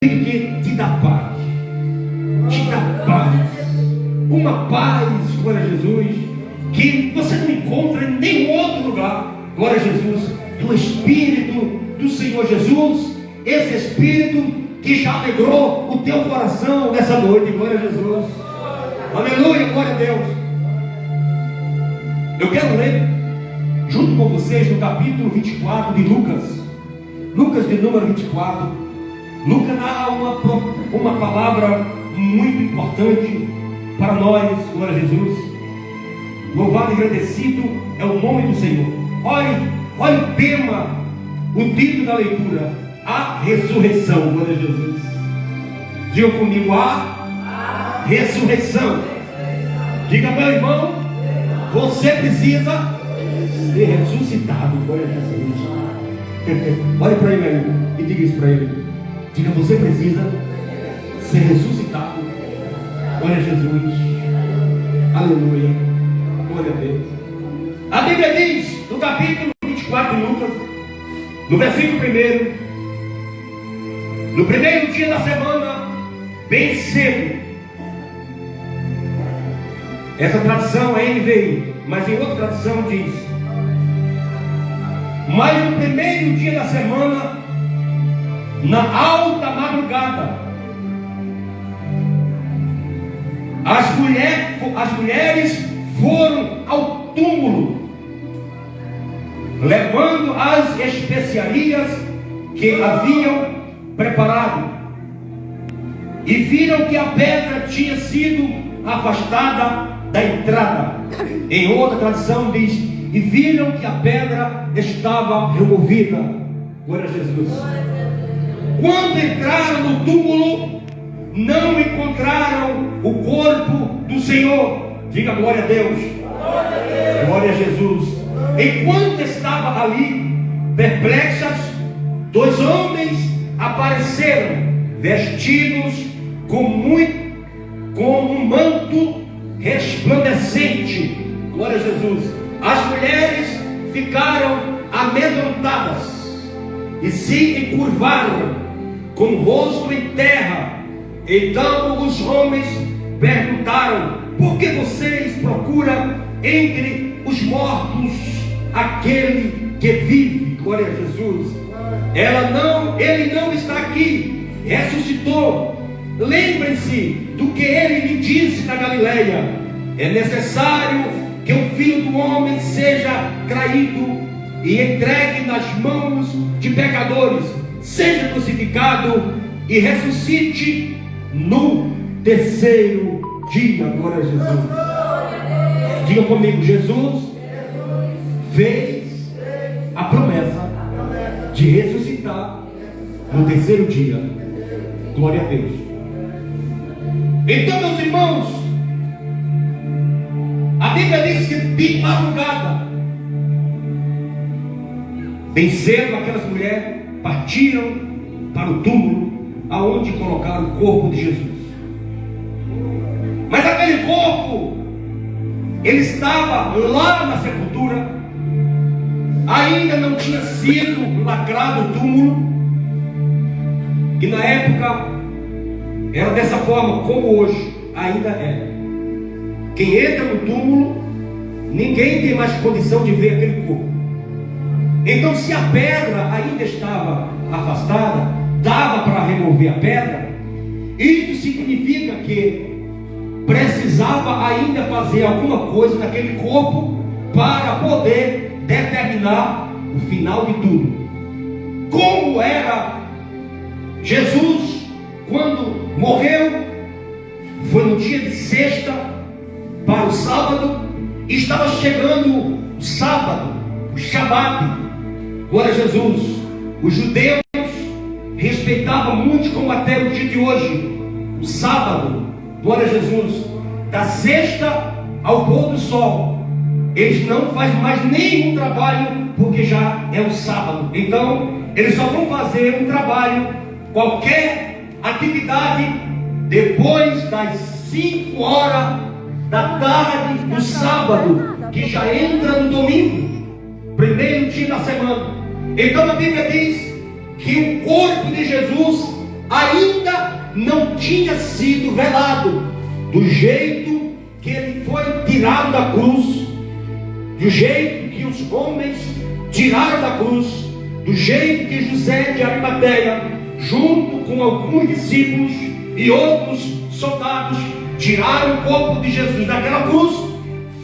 que te dá paz, te dá paz, uma paz, glória a Jesus, que você não encontra em nenhum outro lugar. Glória a Jesus, é o Espírito do Senhor Jesus, esse Espírito que já alegrou o teu coração nessa noite. Glória a Jesus, aleluia, glória a Deus. Eu quero ler junto com vocês no capítulo 24 de Lucas de número 24. Lucas dá uma palavra muito importante para nós. Glória a Jesus. Louvado e agradecido é o nome do Senhor. Olha o tema, o título da leitura: a ressurreição. Glória a Jesus. Diga comigo: a ressurreição. Diga, meu irmão, você precisa ser ressuscitado. Glória a Jesus. Olhe para ele aí e diga isso para ele. Diga: você precisa ser ressuscitado. Glória a Jesus. Aleluia. Glória a Deus. A Bíblia diz, no capítulo 24 de Lucas, no versículo 1, no primeiro dia da semana, bem cedo. Essa tradução é NVI, mas em outra tradução diz: mas no primeiro dia da semana, na alta madrugada, as mulheres foram ao túmulo, levando as especiarias que haviam preparado, e viram que a pedra tinha sido afastada da entrada. Em outra tradução diz: e viram que a pedra estava removida. Glória a Jesus. Quando entraram no túmulo, não encontraram o corpo do Senhor. Diga glória a Deus. Glória a Jesus. Enquanto estava ali, perplexas, dois homens apareceram, vestidos com um manto resplandecente. Glória a Jesus. As mulheres ficaram amedrontadas e se encurvaram com o rosto em terra. Então os homens perguntaram: por que vocês procuram entre os mortos aquele que vive? Glória a Jesus. Ele não está aqui, ressuscitou. Lembrem-se do que ele lhe disse na Galileia: é necessário que o Filho do Homem seja traído e entregue nas mãos de pecadores, seja crucificado e ressuscite no terceiro dia. Glória a Jesus. Diga comigo: Jesus fez a promessa de ressuscitar no terceiro dia. Glória a Deus. Então, meus irmãos, a Bíblia diz que de madrugada, bem cedo, aquelas mulheres partiram para o túmulo aonde colocaram o corpo de Jesus. Mas aquele corpo, ele estava lá na sepultura, ainda não tinha sido lacrado o túmulo, que na época era dessa forma como hoje ainda é. Quem entra no túmulo, ninguém tem mais condição de ver aquele corpo. Então, se a pedra ainda estava afastada, dava para remover a pedra. Isso significa que precisava ainda fazer alguma coisa naquele corpo para poder determinar o final de tudo. Como era Jesus quando morreu? Foi no dia de sexta para o sábado, e estava chegando o sábado, o Shabat. Glória a Jesus. Os judeus respeitavam muito, como até o dia de hoje, o sábado. Glória a Jesus. Da sexta ao pôr do sol, eles não fazem mais nenhum trabalho, porque já é o sábado. Então eles só vão fazer um trabalho, qualquer atividade, depois das 5 horas da tarde do sábado, que já entra no domingo, primeiro dia da semana. Então a Bíblia diz que o corpo de Jesus ainda não tinha sido velado. Do jeito que ele foi tirado da cruz, do jeito que os homens tiraram da cruz, do jeito que José de Arimateia, junto com alguns discípulos e outros soldados, tiraram o corpo de Jesus daquela cruz,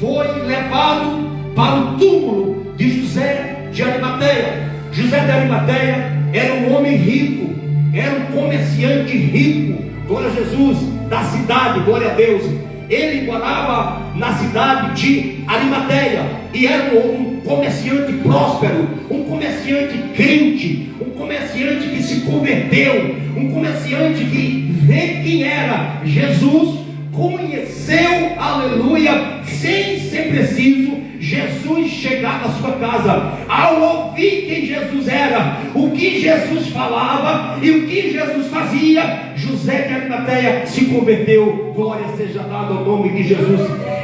foi levado para o túmulo de José de Arimateia. José de Arimateia era um homem rico, era um comerciante rico, glória a Jesus, da cidade, glória a Deus. Ele morava na cidade de Arimateia e era um comerciante próspero, um comerciante crente, um comerciante que se converteu, um comerciante que vê quem era Jesus, conheceu, aleluia, sem ser preciso Jesus chegar na sua casa. Ao ouvir quem Jesus era, o que Jesus falava e o que Jesus fazia, José de Arimateia se converteu. Glória seja dada ao nome de Jesus.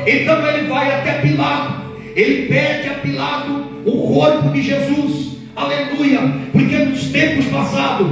Então ele vai até Pilato, ele pede a Pilato o corpo de Jesus, aleluia, porque nos tempos passados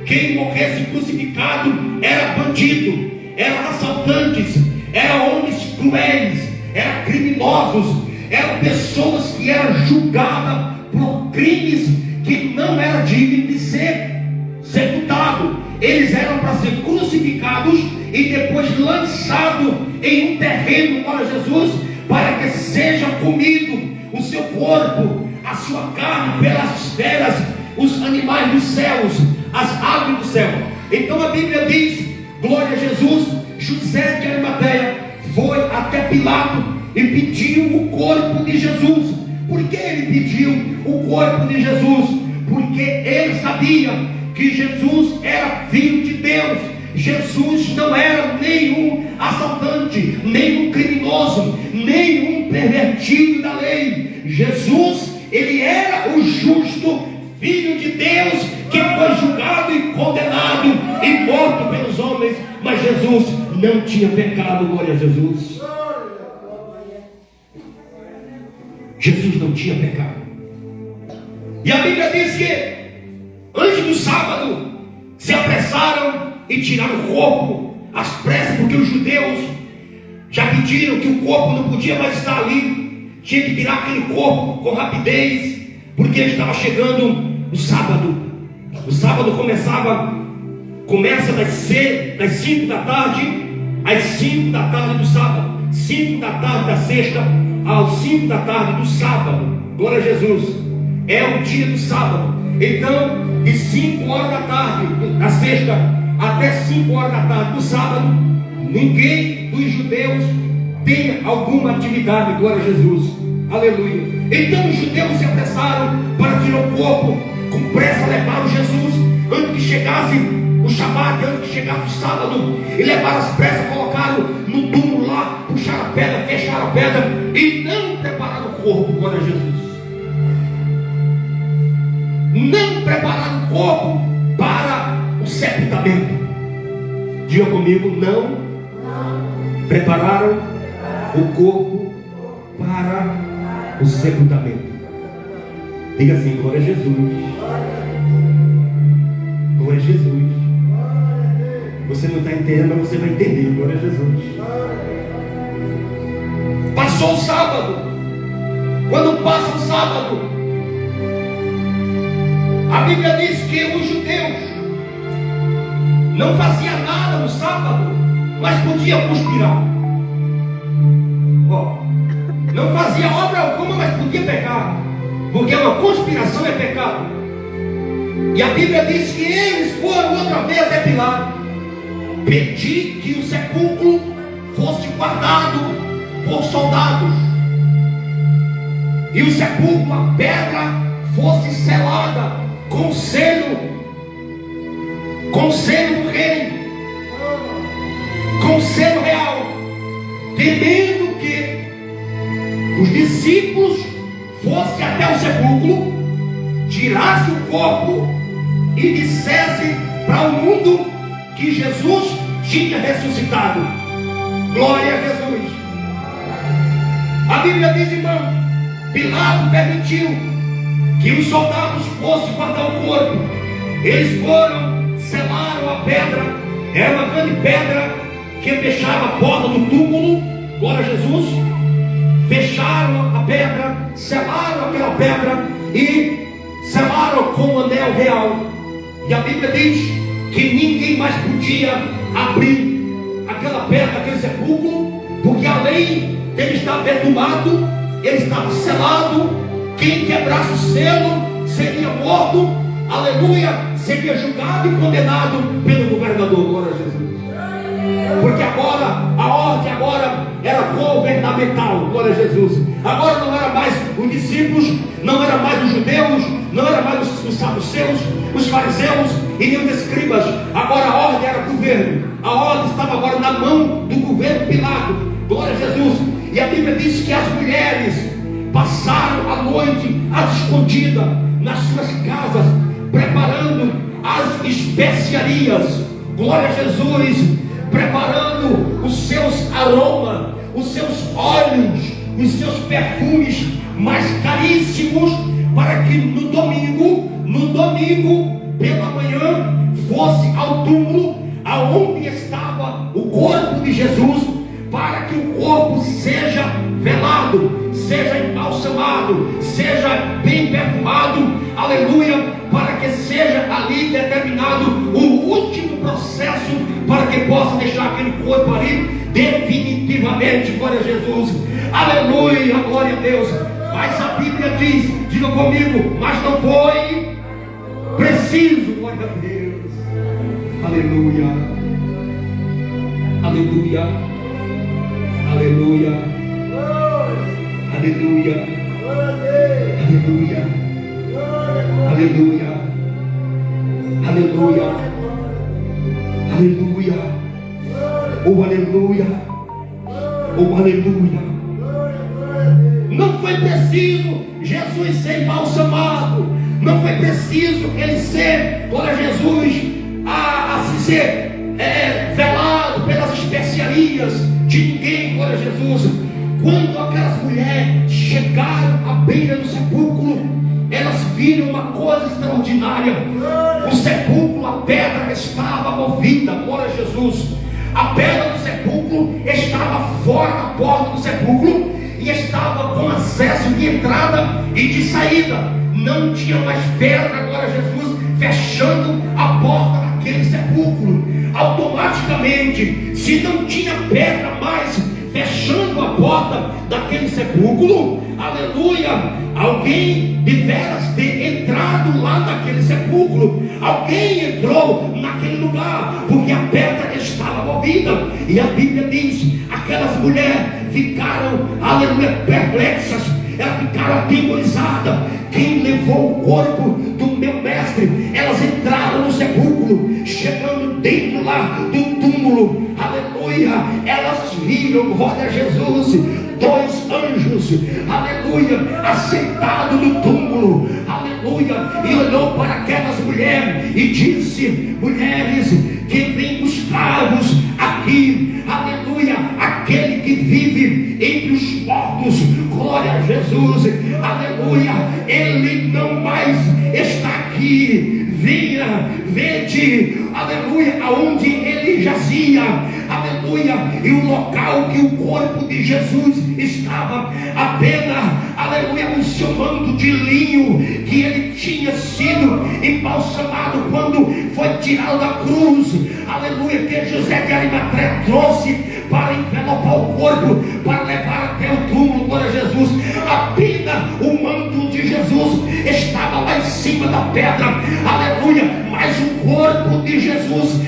quem morresse crucificado era bandido, eram assaltantes, eram homens cruéis, eram criminosos, eram pessoas que eram julgadas por crimes que não eram dignos de ser executados. Eles eram para ser crucificados e depois lançados em um terreno para Jesus, para que seja comido o seu corpo, a sua carne pelas feras, os animais dos céus, as aves do céu. Então a Bíblia diz, glória a Jesus, José de Arimateia foi até Pilato e pediu o corpo de Jesus. Por que ele pediu o corpo de Jesus? Porque ele sabia que Jesus era filho de Deus. Jesus não era nenhum assaltante, nenhum criminoso, nenhum pervertido da lei. Jesus, ele era o justo filho de Deus, que foi julgado e condenado e morto pelos homens. Mas Jesus não tinha pecado, glória a Jesus. Jesus não tinha pecado. E a Bíblia diz que antes do sábado se apressaram e tiraram o corpo às pressas, porque os judeus já pediram que o corpo não podia mais estar ali, tinha que tirar aquele corpo com rapidez, porque estava chegando o sábado. O sábado começa das 5 da tarde às 5 da tarde do sábado, 5 da tarde da sexta aos 5 da tarde do sábado. Glória a Jesus, é o dia do sábado. Então, de 5 horas da tarde da sexta até 5 horas da tarde do sábado, ninguém dos judeus tem alguma atividade. Glória a Jesus, aleluia. Então os judeus se apressaram para tirar o corpo, com pressa levaram Jesus antes que chegasse o Shabat, antes que chegasse o sábado, e levaram as pressas, colocaram no túmulo lá, puxaram a pedra, fecharam a pedra e não prepararam o corpo. Glória a Jesus. Não prepararam o corpo para o sepultamento. Diga comigo, não prepararam o corpo para o sepultamento. Diga assim, glória a Jesus. Glória a Jesus. Você não está entendendo, mas você vai entender. Glória a Jesus. Passou o sábado. Quando passa o sábado, a Bíblia diz que os judeus não faziam nada no sábado, mas podiam conspirar. Não fazia obra alguma, mas podia pecar, porque uma conspiração é pecado. E a Bíblia diz que eles foram outra vez até Pilato pedir que o sepulcro fosse guardado por soldados, e o sepulcro, a pedra, fosse selada com selo do rei, com selo real, temendo que os discípulos fossem até o sepulcro, tirassem o corpo e dissessem para o mundo que Jesus tinha ressuscitado. Glória a Jesus. A Bíblia diz, irmão, Pilato permitiu que os soldados fossem guardar o corpo. Eles foram, selaram a pedra Era uma grande pedra que fechava a porta do túmulo. Glória a Jesus. Fecharam a pedra, selaram aquela pedra e selaram com o anel real. E a Bíblia diz que ninguém mais podia abrir aquela pedra, aquele sepulcro, porque além dele estar perturbado, ele estava selado. Quem quebrasse o selo seria morto, aleluia, seria julgado e condenado pelo governador. Glória a Jesus. Porque agora, a ordem agora era governamental. Glória a Jesus. Agora não era mais os discípulos, não era mais os judeus, não era mais os saduceus, os fariseus e nem os escribas. Agora a ordem era governo. A ordem estava agora na mão do governo Pilato. Glória a Jesus. E a Bíblia diz que as mulheres passaram a noite às escondidas nas suas casas, preparando as especiarias. Glória a Jesus. Preparando os seus aromas, os seus óleos, os seus perfumes mais caríssimos, para que no domingo pela manhã, fosse ao túmulo aonde estava o corpo de Jesus, para que o corpo seja velado, seja embalsamado, seja bem perfumado, aleluia, para que seja ali determinado o último processo, para que possa deixar aquele corpo ali definitivamente. Glória a Jesus, aleluia, glória a Deus. Mas a Bíblia diz, diga comigo, mas não foi preciso. Glória a Deus, aleluia, aleluia, aleluia, aleluia, aleluia, aleluia, aleluia, aleluia, oh aleluia, oh aleluia. Não foi preciso Jesus ser embalsamado, não foi preciso ele ser, glória a Jesus, assim ser velado pelas especiarias de ninguém. Glória a Jesus. Quando aquelas mulheres chegaram à beira do sepulcro, elas viram uma coisa extraordinária. O sepulcro, a pedra estava movida. Glória a Jesus. A pedra do sepulcro estava fora da porta do sepulcro e estava com acesso de entrada e de saída. Não tinha mais pedra, glória a Jesus, fechando a porta daquele sepulcro. Automaticamente, se não tinha pedra mais fechando a porta daquele sepulcro, aleluia, alguém deveras ter entrado lá naquele sepulcro. Alguém entrou naquele lugar, porque a pedra estava movida. E a Bíblia diz, aquelas mulheres ficaram, aleluia, perplexas, elas ficaram atemorizadas. Quem levou o corpo do meu mestre? Elas entraram no sepulcro, chegando dentro lá do túmulo, aleluia, elas viram, glória a Jesus, dois anjos, aleluia, assentados no túmulo, aleluia, e olhou para aquelas mulheres e disse: mulheres, que vem buscar-vos aqui, aleluia, aquele que vive entre os mortos, glória a Jesus, aleluia, ele não mais está aqui. Venha, vede, aleluia, aonde ele jazia, aleluia, e o local que o corpo de Jesus estava, apenas, aleluia, o seu manto de linho, que ele tinha sido embalsamado quando foi tirado da cruz, aleluia, que José de Arimateia trouxe para envelopar o corpo, para levar até o túmulo. Glória a Jesus. Apenas o manto de Jesus estava lá em cima da pedra, aleluia, mas o corpo de Jesus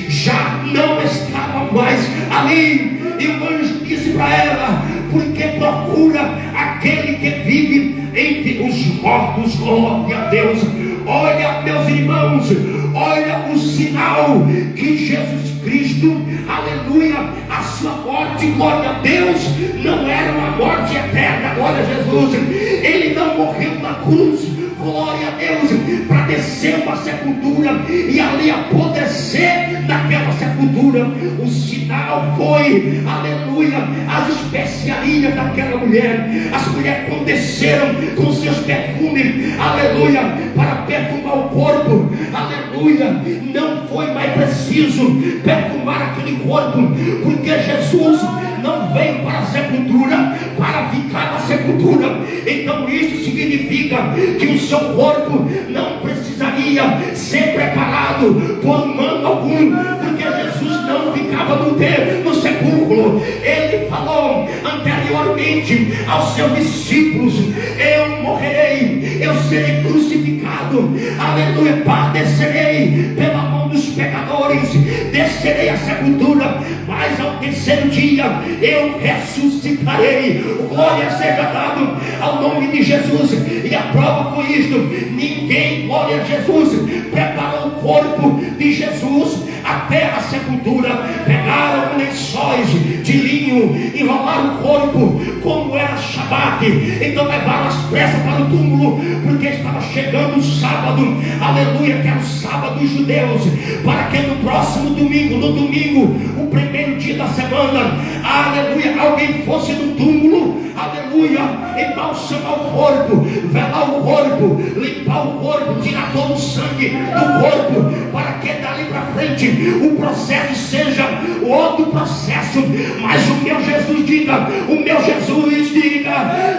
já não estava mais ali. E o anjo disse para ela: porque procura aquele que vive entre os mortos. Glória a Deus. Olha, meus irmãos, olha o sinal que Jesus Cristo, aleluia, a sua morte, glória a Deus, não era uma morte eterna. Glória a Jesus. Ele não morreu na cruz, glória a Deus, para descer uma sepultura e ali apodrecer naquela sepultura. sepultura. O sinal foi, aleluia, as especiarias daquela mulher. As mulheres quando desceram com seus perfumes, aleluia, para perfumar o corpo, aleluia, não foi mais preciso perfumar aquele corpo, porque Jesus não veio para a sepultura para ficar na sepultura. Então isso significa que o seu corpo não precisaria ser preparado por humano algum, porque Jesus não ficava no sepulcro. Ele falou anteriormente aos seus discípulos: eu morrerei, eu serei crucificado, aleluia, padecerei pela mão dos pecadores, descerei à sepultura, mas ao terceiro dia eu ressuscitarei. Glória seja dado ao nome de Jesus. E a prova foi isto: ninguém, glória a Jesus, preparou o corpo de Jesus até a sepultura. Pegaram lençóis de linho, enrolaram o corpo, como era Shabat, então levaram as pressas para o túmulo, porque estava chegando o sábado, aleluia, que era o sábado dos judeus, para que no próximo domingo, no domingo, o primeiro dia da semana, aleluia, alguém fosse no túmulo, aleluia, embalsamar o corpo, velar o corpo, limpar o corpo, tirar todo o sangue do corpo, para que dali para frente o processo seja outro processo. Mas o meu Jesus diga,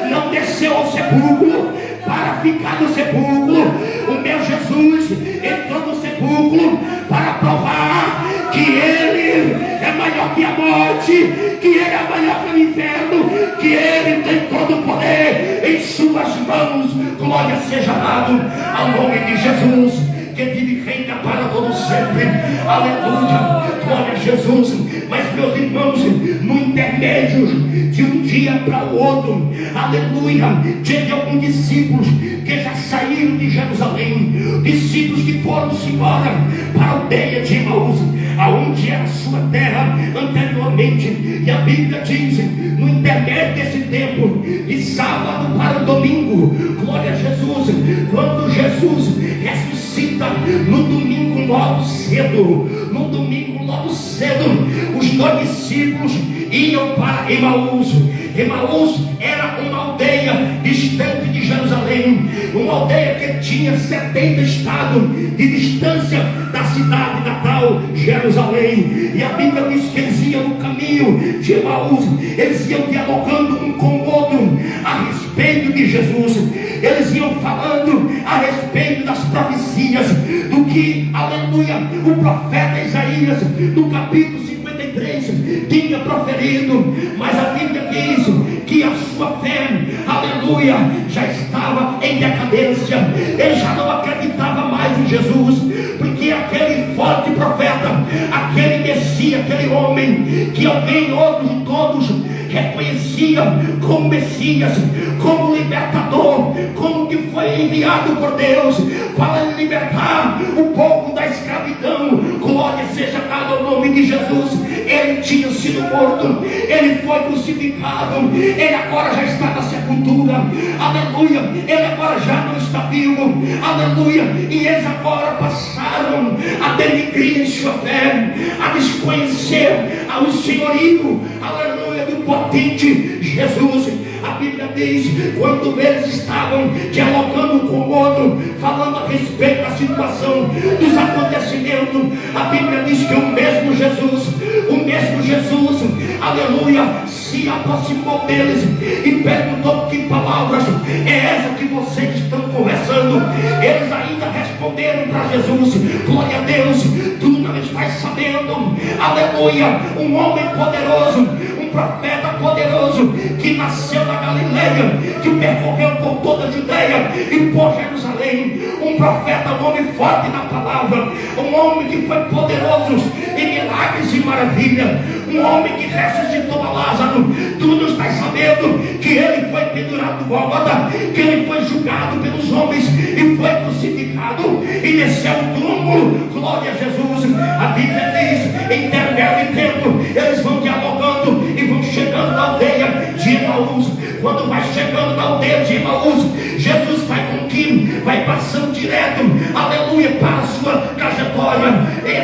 não desceu ao sepulcro para ficar no sepulcro. O meu Jesus entrou no sepulcro para provar que Ele é maior que a morte, que Ele é maior que o inferno, que Ele tem todo o poder em suas mãos. Glória seja dado ao nome de Jesus, que vive e reina para todo sempre. Aleluia, glória a Jesus. Mas meus irmãos, no intermédio de um dia para o outro, aleluia, tinha alguns discípulos que já saíram de Jerusalém, discípulos que foram-se embora para a aldeia de Emaús, aonde era a sua terra anteriormente. E a Bíblia diz, no intermédio desse tempo, de sábado para o domingo, glória a Jesus, quando Jesus ressuscita no domingo logo cedo, os dois discípulos iam para Emaús. Emaús era uma aldeia distante de Jerusalém, uma aldeia que tinha 70 estados de distância da cidade natal, Jerusalém. E a Bíblia diz que eles iam no caminho de Emaús, eles iam dialogando um com o outro a respeito de Jesus. Eles iam falando a respeito das profecias, do que, aleluia, o profeta Isaías, no capítulo 53, tinha proferido. Mas a Bíblia diz que a sua fé, aleluia, já estava em decadência. Ele já não acreditava mais em Jesus, porque aquele forte profeta, aquele Messias, aquele homem que alguém, outros todos reconhecia como Messias, como libertador, como que foi enviado por Deus para libertar o povo da escravidão. Glória seja dada ao nome de Jesus. Ele tinha sido morto, ele foi crucificado, ele agora já está na sepultura, aleluia, ele agora já não está vivo, aleluia. E eles agora passaram a denegrir em sua fé, a desconhecer ao senhorio, aleluia, do potente Jesus. A Bíblia diz, quando eles estavam dialogando um com o outro, falando a respeito da situação, dos acontecimentos, a Bíblia diz que o mesmo Jesus, aleluia, se aproximou deles e perguntou: que palavras é essa que vocês estão conversando? Eles ainda responderam para Jesus: glória a Deus, tu não estás sabendo, aleluia, um homem poderoso, um profeta poderoso, que nasceu na Galileia, que percorreu por toda a Judeia e por Jerusalém, um profeta, um homem forte na palavra, um homem que foi poderoso em milagres e maravilha, um homem que ressuscitou a Lázaro. Tu não estás sabendo que ele foi pendurado no Gólgota, que ele foi julgado pelos homens e foi crucificado e desceu o túmulo. Glória a Jesus. A Bíblia diz, em intermédio de tempo, eles vão dialogando e vão chegando na aldeia de Emaús. Quando vai chegando na aldeia de Emaús, Jesus vai com que vai passando direto, aleluia, para a sua trajetória,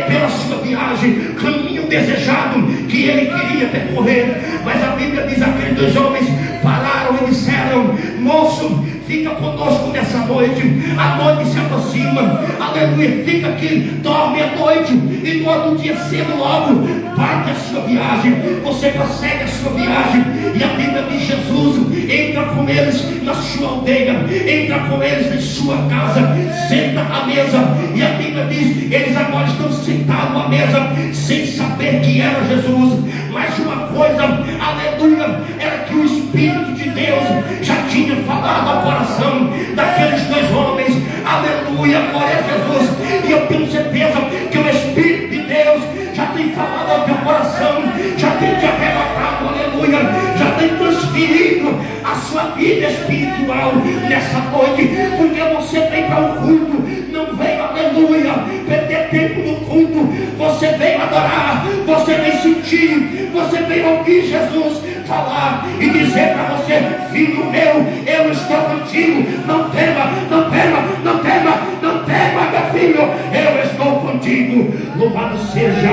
pela sua viagem. viagem, caminho desejado que ele queria percorrer. Mas a Bíblia diz: aqueles dois homens pararam e disseram: moço, fica conosco nessa noite, a noite se aproxima, aleluia, fica aqui, dorme a noite, e no outro dia cedo logo parte a sua viagem. Você prossegue a sua viagem. E a Bíblia diz: Jesus entra com eles na sua aldeia, entra com eles em sua casa, senta à mesa. E a Bíblia diz: eles agora estão sentados à mesa, sem saber que era Jesus. Mas uma coisa, aleluia, era que o Espírito de Deus já tinha falado ao coração daqueles dois homens. Aleluia, glória a Jesus. E eu tenho certeza que o Espírito de Deus já tem falado ao teu coração, já tem te arrebatado, aleluia, já tem transferido a sua vida espiritual nessa noite, porque você vem para o culto, não veio, aleluia, perder tempo no culto, você veio adorar, você veio sentir, você veio ouvir Jesus falar e dizer para você: filho meu, eu estou contigo, não tema, não tema, não tema, não tema, meu filho, eu estou contigo. Louvado seja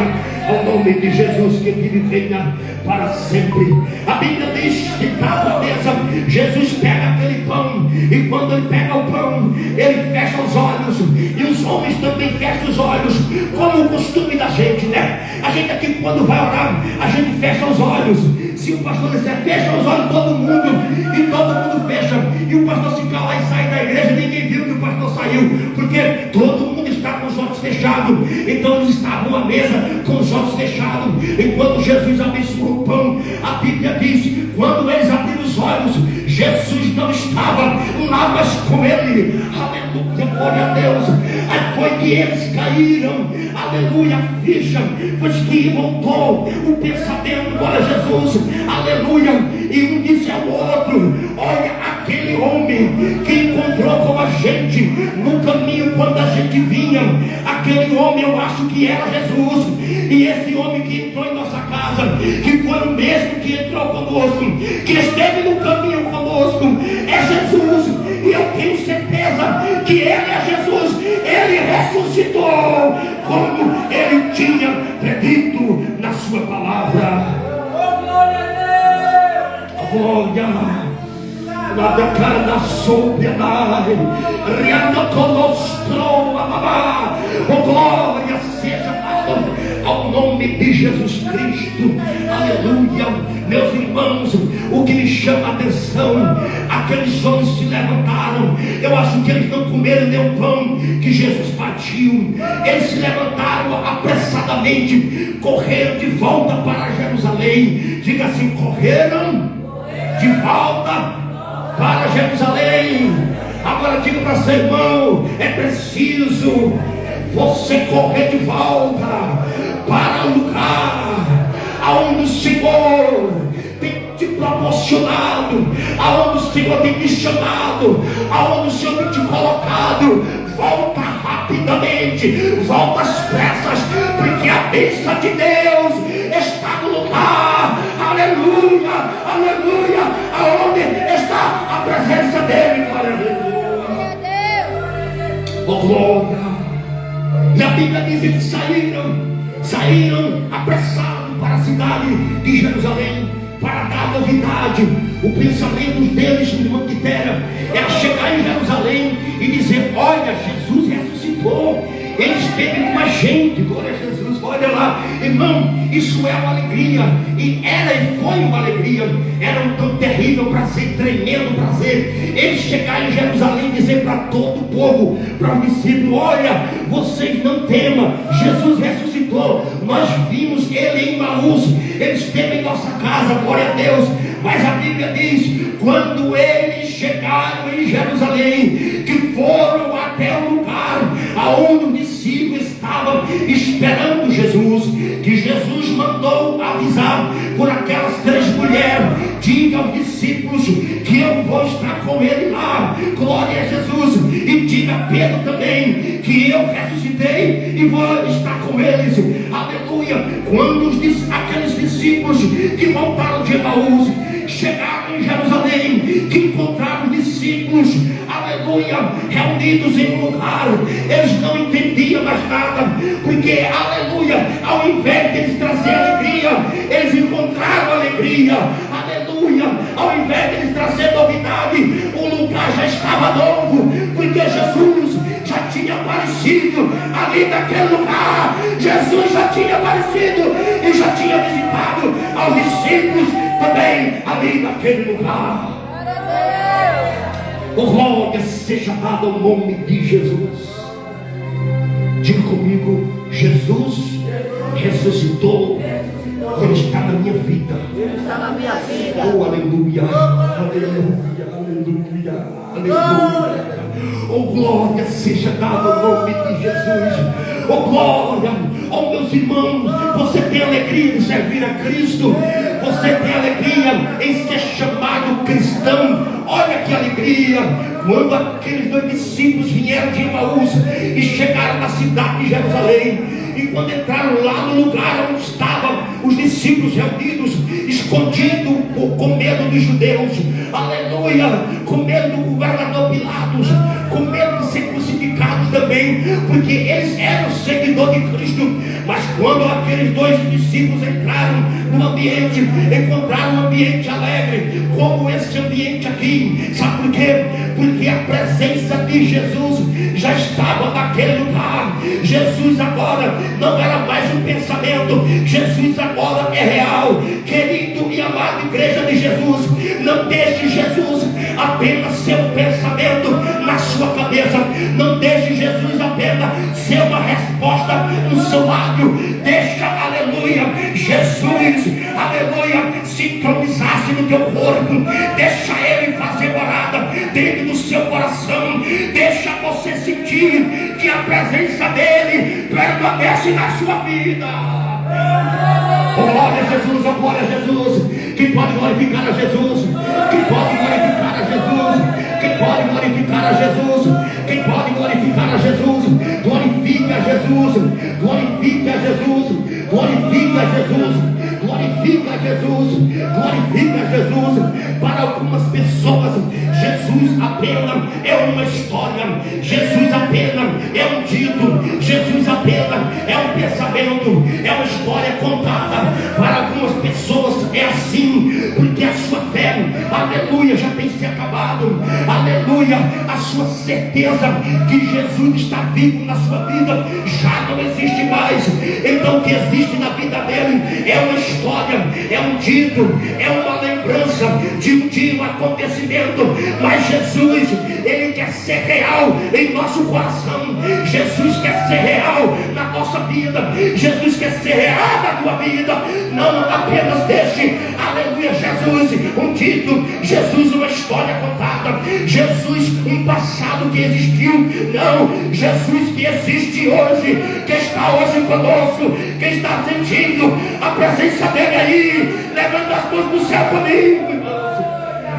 o nome de Jesus, que ele venha para sempre. A Bíblia diz que está à mesa, Jesus pega aquele pão, e quando ele pega o pão, ele fecha os olhos, e os homens também fecham os olhos, como o costume da gente, né? A gente aqui, quando vai orar, a gente fecha os olhos. Se o pastor disser fecha os olhos, todo mundo, e todo mundo fecha, e o pastor se cala e sai da igreja, ninguém viu que o pastor saiu, porque todo mundo está com os olhos fechados. Então eles estavam à mesa com os olhos fechados, enquanto Jesus abençoou o pão. A Bíblia diz: quando eles abriram os olhos, Jesus não estava lá mais com ele. Aleluia, glória a Deus. Aí foi que eles caíram, aleluia, a ficha, pois que voltou o pensamento, glória a Jesus, aleluia. E um disse ao outro: olha, aquele homem que encontrou com a gente no caminho quando a gente vinha, aquele homem, eu acho que era Jesus. E esse homem que entrou em nossa casa, que foi o mesmo que entrou conosco, que esteve no caminho conosco, é Jesus. E eu tenho certeza que ele é Jesus. Ele ressuscitou como ele tinha predito na sua palavra. Glória. La declara sobriedade, riando conosco, mamá. Oh, glória seja dada ao nome de Jesus Cristo, aleluia. Meus irmãos, o que me chama a atenção, aqueles homens se levantaram. Eu acho que eles não comeram nem o pão que Jesus partiu. Eles se levantaram apressadamente, correram de volta para Jerusalém. Diga assim: correram de volta para Jerusalém. Agora diga para seu irmão: é preciso você correr de volta para o lugar aonde o Senhor tem te proporcionado, aonde o Senhor tem te chamado, aonde o Senhor tem te colocado. Volta rapidamente, volta às pressas, porque a bênção de Deus está no lugar, aleluia, aleluia, aonde está a presença dele, glória a Deus. Oh, glória. E a Bíblia diz que eles saíram apressados para a cidade de Jerusalém, para dar novidade. O pensamento deles, irmão Quitéria, era chegar em Jerusalém e dizer: olha, Jesus ressuscitou, ele esteve com a gente, glória a Jesus. Olha lá, irmão, isso é uma alegria, e era e foi uma alegria, era um tão terrível prazer, tremendo prazer, eles chegarem em Jerusalém e dizer para todo o povo, para os discípulos: olha, vocês não temam, Jesus ressuscitou, nós vimos ele em Emaús, ele esteve em nossa casa, glória a Deus. Mas a Bíblia diz: quando eles chegaram em Jerusalém, que foram até o lugar aonde os discípulos estavam esperando Jesus, que Jesus mandou avisar por aquelas 3 mulheres: diga aos discípulos que eu vou estar com ele lá, glória a Jesus. E diga a Pedro também que eu ressuscitei e vou estar com eles, aleluia. Quando aqueles discípulos que voltaram de Emaús chegaram em Jerusalém, que encontraram os discípulos, aleluia, reunidos em um lugar, eles não entendiam mais nada, porque, aleluia, ao aparecido ali naquele lugar. Jesus já tinha aparecido e já tinha visitado aos discípulos também ali naquele lugar. Oh, glória seja dada ao nome de Jesus. Diga comigo: Jesus ressuscitou. Ele está na minha vida. Oh, aleluia, aleluia, aleluia, aleluia. Oh, glória seja dada ao nome de Jesus. Oh, glória. Oh, meus irmãos, você tem alegria de servir a Cristo. Você tem alegria em ser chamado cristão. Olha que alegria. Quando aqueles 2 discípulos vieram de Emaús e chegaram na cidade de Jerusalém, e quando entraram lá no lugar onde estavam os discípulos reunidos, escondidos com medo dos judeus, aleluia, com medo do governador Pilatos, com medo de ser crucificados também, porque eles eram seguidores de Cristo. Mas quando aqueles 2 discípulos entraram no ambiente, encontraram um ambiente alegre, como esse ambiente aqui. Sabe por quê? Porque a presença de Jesus já estava naquele lugar. Jesus agora não era mais um pensamento, Jesus agora é real. Querido e amado igreja de Jesus, não deixe Jesus apenas ser um pensamento na sua cabeça, não deixe Jesus apenas ser uma resposta no seu lábio. Deixa, aleluia, Jesus, aleluia, se entronizasse no teu corpo. Deixa Ele fazer morada dentro do seu coração. Deixa você sentir que a presença dEle permanece na sua vida. Oh, glória a Jesus, oh, glória a Jesus. Quem pode glorificar a Jesus? Quem pode glorificar a Jesus? Quem pode glorificar a Jesus? Quem pode glorificar a Jesus? Glorifique a Jesus, glorifique a Jesus, glorifique a Jesus, glorifique a Jesus, glorifique a Jesus. Para algumas pessoas, Jesus apenas é uma história, Jesus apenas é um dito, Jesus apenas é um pensamento, é uma história contada. Para algumas pessoas é assim, porque a sua fé, aleluia, já tem se acabado, aleluia, a sua certeza que Jesus está vivo na sua vida já não existe mais. Então o que existe na vida dele é uma história, é um dito, é uma lembrança de um dia, um acontecimento. Mas Jesus, Ele quer ser real em nosso coração. Jesus quer ser real na nossa vida. Jesus quer ser real na tua vida. Não apenas deixe, aleluia, Jesus um dito, Jesus uma história contada, Jesus um passado que existiu. Não, Jesus que existe hoje, que está hoje conosco, que está sentindo a presença dele aí. Levanta as mãos para o céu comigo, irmãos.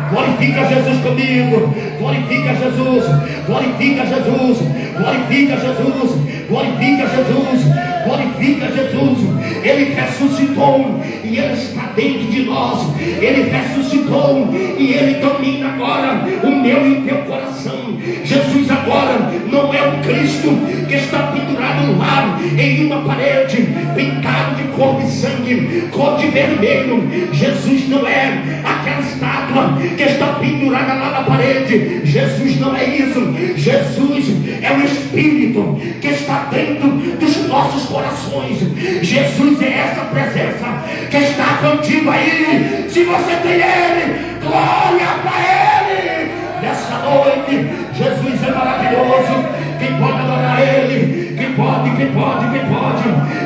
Glorifica Jesus comigo, glorifica Jesus, glorifica Jesus, glorifica Jesus, glorifica Jesus, glorifica Jesus. Ele ressuscitou e Ele está dentro de nós. Ele ressuscitou e Ele domina agora o meu e o teu coração. Jesus agora não é um Cristo que está pendurado no ar em uma parede, pintado de cor de sangue, cor de vermelho. Jesus não é aquela estátua que está pendurada lá na parede. Jesus não é isso. Jesus é o Espírito que está dentro dos nossos corações. Jesus é essa presença que está contigo aí. Se você tem Ele, glória para Ele. Nessa noite, Jesus é maravilhoso. Quem pode adorar Ele? Quem pode, quem pode, quem pode?